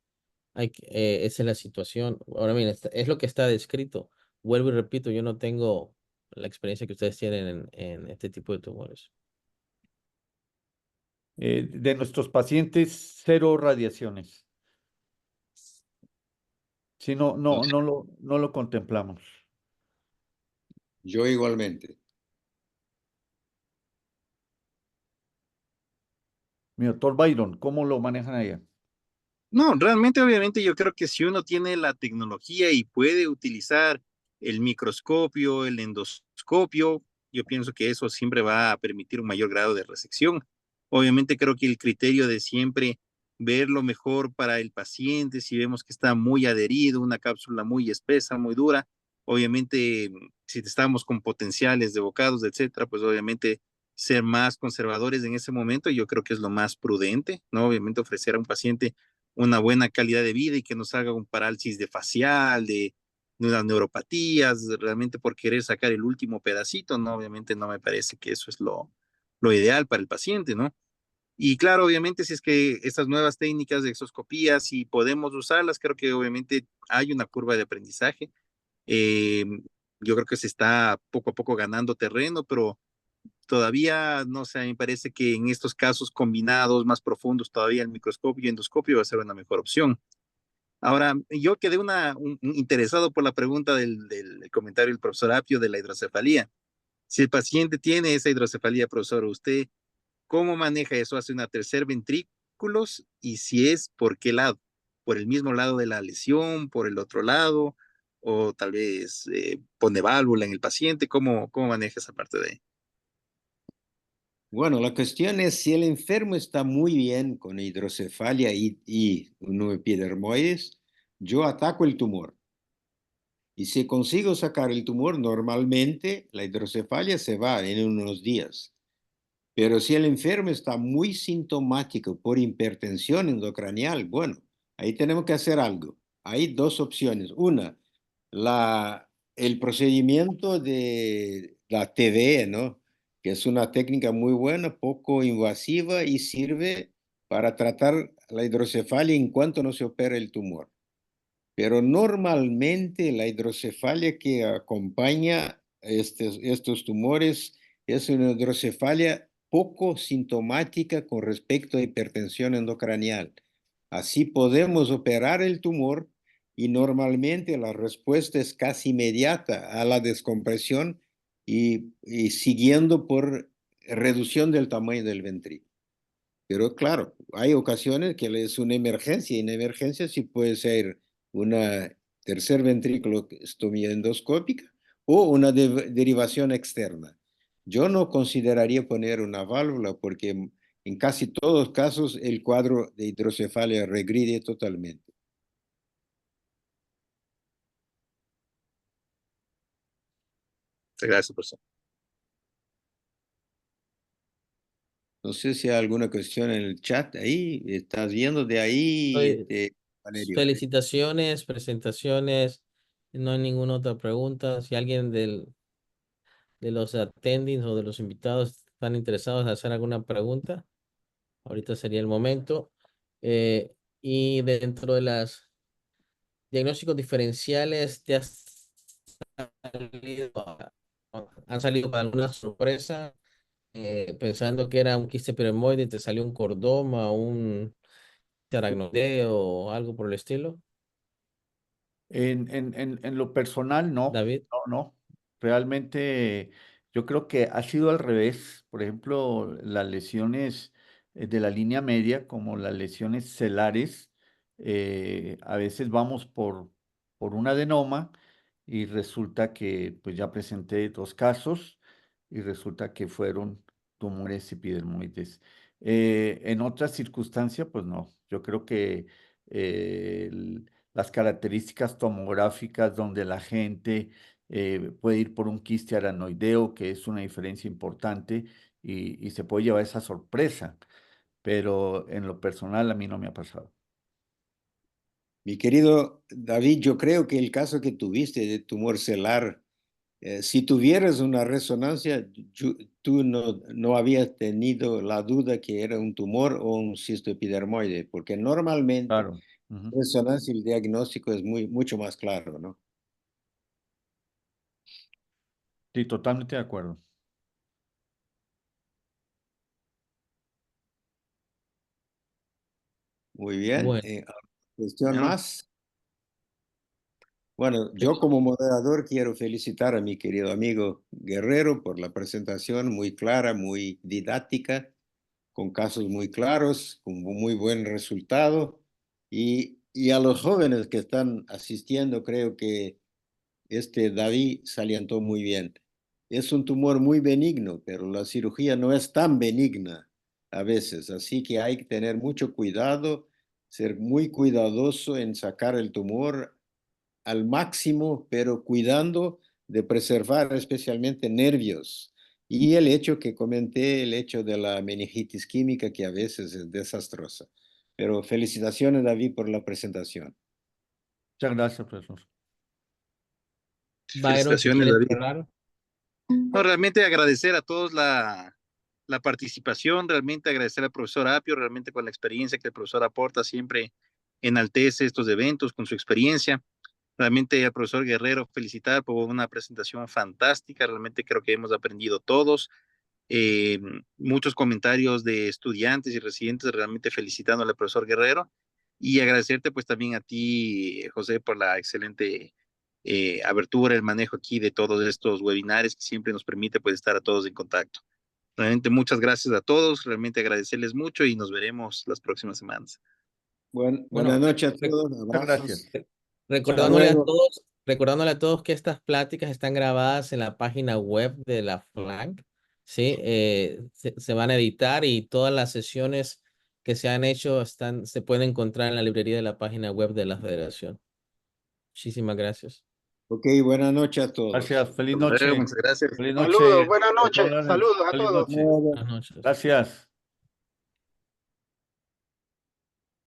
esa es la situación. Ahora, miren, es lo que está descrito. Vuelvo y repito, yo no tengo la experiencia que ustedes tienen en este tipo de tumores.
De nuestros pacientes, cero radiaciones. Si no lo contemplamos.
Yo igualmente.
Mi doctor Byron, ¿cómo lo manejan allá?
No, realmente, obviamente, yo creo que si uno tiene la tecnología y puede utilizar el microscopio, el endoscopio, yo pienso que eso siempre va a permitir un mayor grado de resección. Obviamente, creo que el criterio de siempre ver lo mejor para el paciente, si vemos que está muy adherido, una cápsula muy espesa, muy dura, obviamente, si estamos con potenciales de bocados, etcétera, pues obviamente ser más conservadores en ese momento, yo creo que es lo más prudente, ¿no? Obviamente ofrecer a un paciente una buena calidad de vida y que nos haga un parálisis de facial, de unas neuropatías, realmente por querer sacar el último pedacito, ¿no? Obviamente no me parece que eso es lo ideal para el paciente, ¿no? Y claro, obviamente si es que estas nuevas técnicas de exoscopía, si podemos usarlas, creo que obviamente hay una curva de aprendizaje. Eh, yo creo que se está poco a poco ganando terreno, pero todavía, no sé, me parece que en estos casos combinados más profundos, todavía el microscopio y endoscopio va a ser una mejor opción. Ahora, yo quedé interesado por la pregunta del comentario del profesor Apio de la hidrocefalía. Si el paciente tiene esa hidrocefalía, profesor, ¿usted cómo maneja eso? ¿Hace una tercer ventrículos? Y si es, ¿por qué lado? ¿Por el mismo lado de la lesión? ¿Por el otro lado? ¿O tal vez pone válvula en el paciente? ¿Cómo maneja esa parte de ahí?
Bueno, la cuestión es si el enfermo está muy bien con hidrocefalia y un epidermoides, yo ataco el tumor. Y si consigo sacar el tumor, normalmente la hidrocefalia se va en unos días. Pero si el enfermo está muy sintomático por hipertensión endocranial, bueno, ahí tenemos que hacer algo. Hay dos opciones. Una, el procedimiento de la TDE, ¿no? Que es una técnica muy buena, poco invasiva y sirve para tratar la hidrocefalia en cuanto no se opera el tumor. Pero normalmente la hidrocefalia que acompaña estos tumores es una hidrocefalia poco sintomática con respecto a hipertensión endocranial. Así podemos operar el tumor y normalmente la respuesta es casi inmediata a la descompresión y siguiendo por reducción del tamaño del ventrículo. Pero claro, hay ocasiones que es una emergencia, y en emergencia sí puede ser una tercer ventrículostomía endoscópica o una derivación externa. Yo no consideraría poner una válvula porque en casi todos los casos el cuadro de hidrocefalia regride totalmente.
Gracias, profesor.
No sé si hay alguna cuestión en el chat ahí. ¿Estás viendo de ahí, Valerio?
Felicitaciones, presentaciones. No hay ninguna otra pregunta. Si alguien de los attendings o de los invitados están interesados en hacer alguna pregunta, ahorita sería el momento. Y dentro de las diagnósticos diferenciales, ¿te has salido, han salido con alguna sorpresa? Pensando que era un quiste piremoide, te salió un cordoma, un aracnodeo o algo por el estilo,
En lo personal, no,
David.
no. Realmente yo creo que ha sido al revés. Por ejemplo, las lesiones de la línea media, como las lesiones celares, a veces vamos por un adenoma y resulta que pues ya presenté 2 casos y resulta que fueron tumores epidermoides. En otras circunstancias, pues no. Yo creo que las características tomográficas donde la gente puede ir por un quiste aranoideo, que es una diferencia importante, y se puede llevar esa sorpresa, pero en lo personal a mí no me ha pasado.
Mi querido David, yo creo que el caso que tuviste de tumor celular, si tuvieras una resonancia, tú no habías tenido la duda que era un tumor o un cisto epidermoide, porque normalmente
Claro. Ujú.
resonancia y el diagnóstico es mucho más claro, ¿no?
Sí, totalmente de acuerdo.
Muy bien.
Bueno,
¿Cuestión
Bueno,
más? Bueno, yo como moderador quiero felicitar a mi querido amigo Guerrero por la presentación muy clara, muy didáctica, con casos muy claros, con muy buen resultado. Y a los jóvenes que están asistiendo, creo que este David salientó muy bien. Es un tumor muy benigno, pero la cirugía no es tan benigna a veces, así que hay que tener mucho cuidado, ser muy cuidadoso en sacar el tumor al máximo, pero cuidando de preservar especialmente nervios. Y el hecho que comenté, el hecho de la meningitis química, que a veces es desastrosa. Pero felicitaciones, David, por la presentación.
Muchas gracias, profesor.
Byron, si
felicitaciones,
quieres
David.
cerrar.
No, realmente agradecer a todos la participación, realmente agradecer al profesor Apio, realmente con la experiencia que el profesor aporta, siempre enaltece estos eventos con su experiencia. Realmente al profesor Guerrero felicitar por una presentación fantástica, realmente creo que hemos aprendido todos. eh, Muchos comentarios de estudiantes y residentes realmente felicitando al profesor Guerrero y agradecerte pues también a ti, José, por la excelente abertura, el manejo aquí de todos estos webinares que siempre nos permite pues estar a todos en contacto. Realmente muchas gracias a todos, realmente agradecerles mucho y nos veremos las próximas semanas.
Buenas
Bueno,
noches a todos,
Muchas gracias.
abrazos. Hasta luego.
recordándole a todos que estas pláticas están grabadas en la página web de la FLANC, ¿sí? Se van a editar y todas las sesiones que se han hecho se pueden encontrar en la librería de la página web de la Federación. Muchísimas gracias.
Ok, buenas noches a todos.
Gracias. Feliz
Hasta luego,
noche.
muchas gracias.
Feliz
Saludos,
noche.
buenas
Doctor
noches,
Lorenz.
saludos a
Feliz
todos.
noche.
Buenas
Buenas noches.
Gracias.